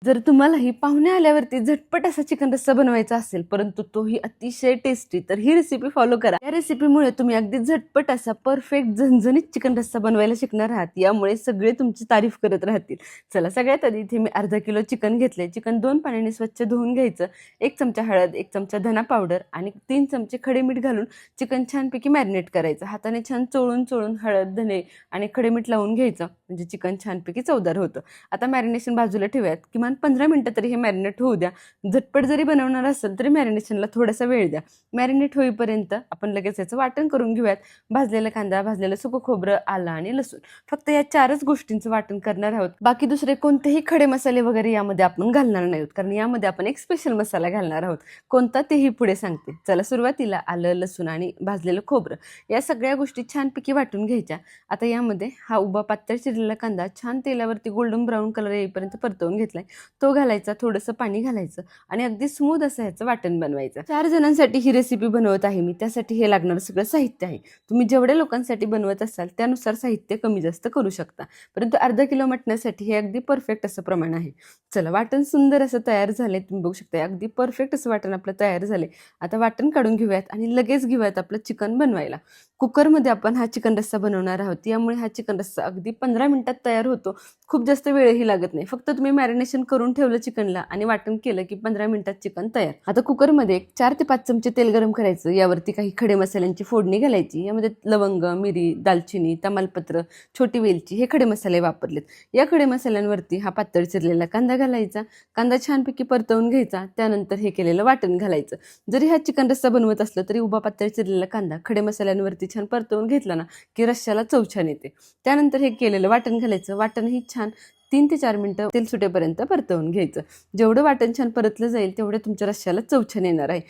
जर तुम्हालाही पाहुणे आल्यावरती झटपट असा चिकन रस्सा बनवायचा असेल, परंतु तोही अतिशय टेस्टी, तर ही रेसिपी फॉलो करा. या रेसिपीमुळे तुम्ही अगदी झटपट असा परफेक्ट झणझणीत चिकन रस्सा बनवायला शिकणार आहात. यामुळे सगळे तुमची तारीफ करत राहतील. चला, सगळ्यात आधी इथे मी अर्धा किलो चिकन घेतले. चिकन 2 पाण्याने स्वच्छ धुवून घ्यायचं. 1 चमचा हळद, 1 चमचा धना पावडर आणि 3 चमचे खडे मीठ घालून चिकन छानपैकी मॅरिनेट करायचं. हाताने छान चोळून हळद, धने आणि खडे मीठ लावून घ्यायचं, म्हणजे चिकन छानपैकी चवदार होतं. आता मॅरिनेशन बाजूला ठेवूयात. किमान 15 मिनिटं तरी हे मॅरिनेट होऊ द्या. झटपट जरी बनवणार असेल तरी मॅरिनेशनला थोडासा वेळ द्या. मॅरिनेट होईपर्यंत आपण लगेच याचं वाटण करून घेऊयात. भाजलेला कांदा, भाजलेलं सुकं खोबरं, आलं आणि लसूण, फक्त या 4च गोष्टींचं वाटण करणार आहोत. बाकी दुसरे कोणतेही खडे मसाले वगैरे यामध्ये आपण घालणार नाहीत, कारण यामध्ये आपण एक स्पेशल मसाला घालणार आहोत. कोणता तेही पुढे सांगते. चला, सुरुवातीला आलं, लसूण आणि भाजलेलं खोबरं या सगळ्या गोष्टी छानपैकी वाटून घ्यायच्या. आता यामध्ये हा उभा पातळ चिरलेला कांदा छान तेलावरती गोल्डन ब्राऊन कलर येईपर्यंत परतवून घेतलाय. तो घालायचा, थोडंसं पाणी घालायचं आणि अगदी स्मूथ असं ह्याचं वाटण बनवायचं. 4 जणांसाठी ही रेसिपी बनवत आहे मी, त्यासाठी हे लागणारं सगळं साहित्य आहे. तुम्ही जेवढ्या लोकांसाठी बनवत असाल त्यानुसार साहित्य कमी जास्त करू शकता, परंतु अर्धा किलो मटणासाठी हे अगदी परफेक्ट असं प्रमाण आहे. चला, वाटण सुंदर असं तयार झाले. तुम्ही बघू शकता अगदी परफेक्ट असं वाटण आपलं तयार झाले. आता वाटण काढून घेऊयात आणि लगेच घेऊयात आपलं चिकन बनवायला. कुकरमध्ये आपण हा चिकन रस्सा बनवणार आहोत, यामुळे हा चिकन रस्सा अगदी 15 मिनिटात तयार होतो. खूप जास्त वेळही लागत नाही. फक्त तुम्ही मॅरिनेशन करून ठेवलं चिकनला आणि वाटण केलं की 15 मिनिटात चिकन तयार. आता कुकरमध्ये 4 ते 5 चमचे तेल गरम करायचं. यावरती काही खडे मसाल्यांची फोडणी घालायची. यामध्ये लवंग, मिरी, दालचिनी, तमालपत्र, छोटी वेलची हे खडे मसाले वापरलेत. या खडे मसाल्यांवरती हा पातळ चिरलेला कांदा घालायचा. कांदा छानपैकी परतवून घ्यायचा. त्यानंतर हे केलेलं वाटण घालायचं. जरी हा चिकन रस्सा बनवत असलं तरी उभा पातळ चिरलेला कांदा खडे मसाल्यांवरती छान परतवून घेतला ना की रश्श्याला चव छान येते. त्यानंतर हे केलेलं वाटण घालायचं. वाटणही छान 3 ते 4 मिनिटं तेल सुटेपर्यंत परतवून घ्यायचं. जेवढं वाटण छान परतलं जाईल तेवढे तुमच्या रश्श्याला चव छान येणार आहे.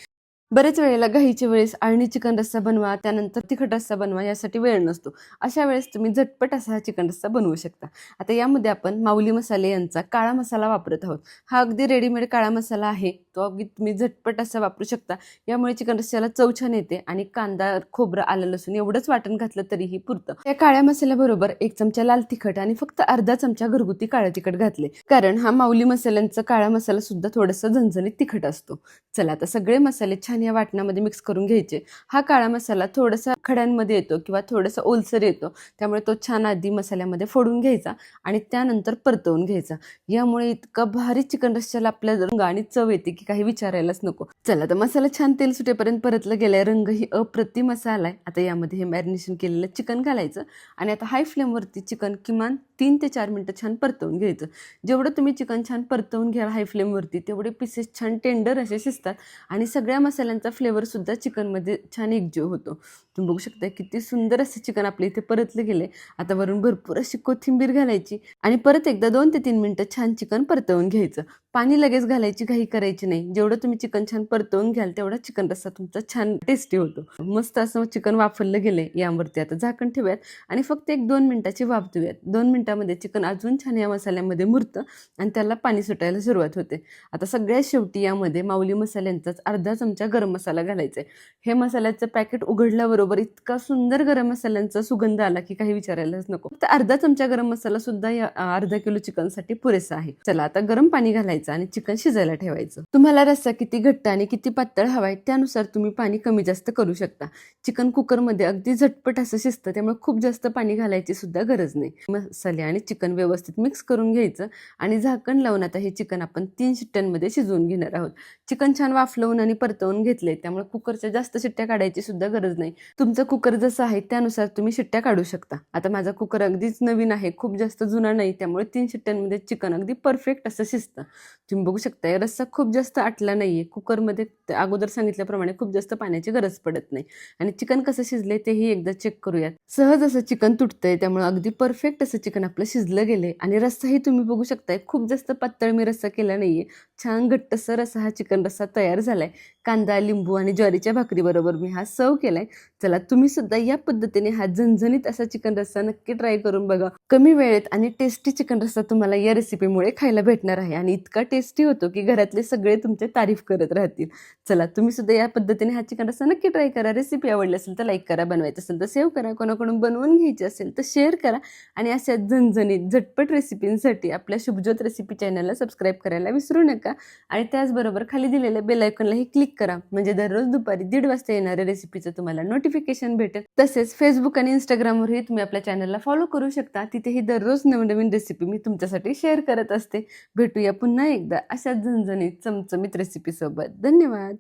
बरेच वेळेला घाईच्या वेळेस अळणी चिकन रस्सा बनवा, त्यानंतर तिखट रस्सा बनवा, यासाठी वेळ नसतो. अशा वेळेस तुम्ही झटपट असा हा चिकन रस्सा बनवू शकता. आता यामध्ये आपण माऊली मसाले यांचा काळा मसाला वापरत आहोत. हा अगदी रेडीमेड काळा मसाला आहे. तो अगदी तुम्ही झटपट असा वापरू शकता. यामुळे चिकन रस्स्याला चव छान येते आणि कांदा, खोबरं, आलं, लसूण एवढंच वाटण घातलं तरीही पुरतं. या काळ्या मसाल्याबरोबर 1 चमचा लाल तिखट आणि फक्त अर्धा चमचा घरगुती काळं तिखट घातले, कारण हा माऊली मसाल्यांचा काळा मसाला सुद्धा थोडासा झणझणीत तिखट असतो. चला, आता सगळे मसाले छान या वाटणामध्ये मिक्स करून घ्यायचे. हा काळा मसाला थोडासा खड्यांमध्ये येतो किंवा थोडासा ओलसर येतो, त्यामुळे तो छान आधी मसाल्यामध्ये फोडून घ्यायचा आणि त्यानंतर परतवून घ्यायचा. यामुळे इतका भारी चिकन रस्स्याला आपल्या रंग आणि चव येते की काही विचारायलाच नको. चला, तर मसाला छान तेल सुटेपर्यंत परतलं गेलाय. रंगही अप्रतिम असा आलाय. आता यामध्ये हे मॅरिनेशन केलेलं चिकन घालायचं आणि आता हाय फ्लेमवरती चिकन किमान 3 ते 4 मिनिटं छान परतवून घ्यायचं. जेवढं तुम्ही चिकन छान परतवून घ्याल हाय फ्लेमवरती, तेवढे पीसेस छान टेंडर असे शिजतात आणि सगळ्या मसाल्यांचा फ्लेवर सुद्धा चिकनमध्ये छान एकजीव होतो. तुम्ही बघू शकता किती सुंदर असं चिकन आपल्या इथे परतलं गेले. आता वरून भरपूर अशी कोथिंबीर घालायची आणि परत एकदा 2 ते 3 मिनिटं छान चिकन परतवून घ्यायचं. पाणी लगेच घालायची घाई करायची नाही. जेवढं तुम्ही चिकन छान परतवून घ्याल तेवढा चिकन रस्सा तुमचा छान टेस्टी होतो. मस्त असं चिकन वाफरलं गेले. यावरती आता झाकण ठेवूयात आणि फक्त 1-2 मिनिटाची वाफ देऊयात. 2 मिनिटामध्ये चिकन अजून छान या मसाल्यामध्ये मुरतं आणि त्याला पाणी सुटायला सुरुवात होते. आता सगळ्यात शेवटी यामध्ये माऊली मसाल्यांचाच अर्धा चमचा गरम मसाला घालायचा आहे. हे मसाल्याचं पॅकेट उघडल्याबरोबर इतका सुंदर गरम मसाल्यांचा सुगंध आला की काही विचारायलाच नको. फक्त अर्धा चमचा गरम मसाला सुद्धा या अर्धा किलो चिकनसाठी पुरेसा आहे. चला, आता गरम पाणी घालायचं आणि चिकन शिजायला ठेवायचं. तुम्हाला रस्सा किती घट्ट आणि किती पातळ हवाय त्यानुसार तुम्ही पाणी कमी जास्त करू शकता. चिकन कुकरमध्ये अगदी झटपट असं शिजतं, त्यामुळे खूप जास्त पाणी घालायची सुद्धा गरज नाही. मसाले आणि चिकन व्यवस्थित मिक्स करून घ्यायचं आणि झाकण लावून आता हे चिकन आपण 3 शिट्ट्यांमध्ये शिजवून घेणार आहोत. चिकन छान वाफलवून आणि परतवून घेतले, त्यामुळे कुकरच्या जास्त शिट्ट्या काढायची सुद्धा गरज नाही. तुमचं कुकर जसं आहे त्यानुसार तुम्ही शिट्ट्या काढू शकता. आता माझा कुकर अगदीच नवीन आहे, खूप जास्त जुना नाही, त्यामुळे 3 शिट्ट्यांमध्ये चिकन अगदी परफेक्ट असं शिजतं. तुम्ही बघू शकता रस्सा खूप जास्त आटला नाहीये. कुकरमध्ये अगोदर सांगितल्याप्रमाणे खूप जास्त पाण्याची गरज पडत नाही. आणि चिकन कसं शिजले तेही एकदा चेक करूयात. सहज असं चिकन तुटतंय, त्यामुळे अगदी परफेक्ट असं चिकन आपलं शिजलं गेले. आणि रस्साही तुम्ही बघू शकताय खूप जास्त पातळ मी रस्सा केला नाहीये. छान घट्टसर असा हा चिकन रस्सा तयार झालाय. कांदा, लिंबू आणि ज्वारीच्या भाकरी बरोबर मी हा सर्व केलाय. चला तुम्ही सुद्धा या पद्धतीने हा झणझणीत असा चिकन रस्सा नक्की ट्राय करून बघा. कमी वेळेत आणि टेस्टी चिकन रस्सा तुम्हाला या रेसिपीमुळे खायला भेटणार आहे आणि इतका टेस्टी होतो की घरातले सगळे तुमचे तारीफ करत राहतील. चला तुम्ही सुद्धा या पद्धतीने हा चिकन रस्सा नक्की ट्राय करा. रेसिपी आवडली असेल तर लाईक करा, बनवायचं असेल तर सेव्ह करा, कोणाकडून बनवून घ्यायची असेल तर शेअर करा आणि अशा झणझणीत झटपट रेसिपींसाठी आपल्या शुभज्योत रेसिपी चॅनलला सबस्क्राईब करायला विसरू नका आणि त्याचबरोबर खाली दिलेल्या बेल आयकॉनलाही क्लिक करा, म्हणजे दररोज दुपारी 1:30 वाजता येणाऱ्या रेसिपीचं तुम्हाला नोटिफिकेशन भेटेल. तसेच फेसबुक आणि इंस्टाग्रामवरही तुम्ही आपल्या चॅनलला फॉलो करू शकता. तिथेही दररोज नवनवीन रेसिपी मी तुमच्यासाठी शेअर करत असते. भेटूया पुन्हा एकदा अशाच झणझणीत चमचमीत रेसिपी सोबत. धन्यवाद.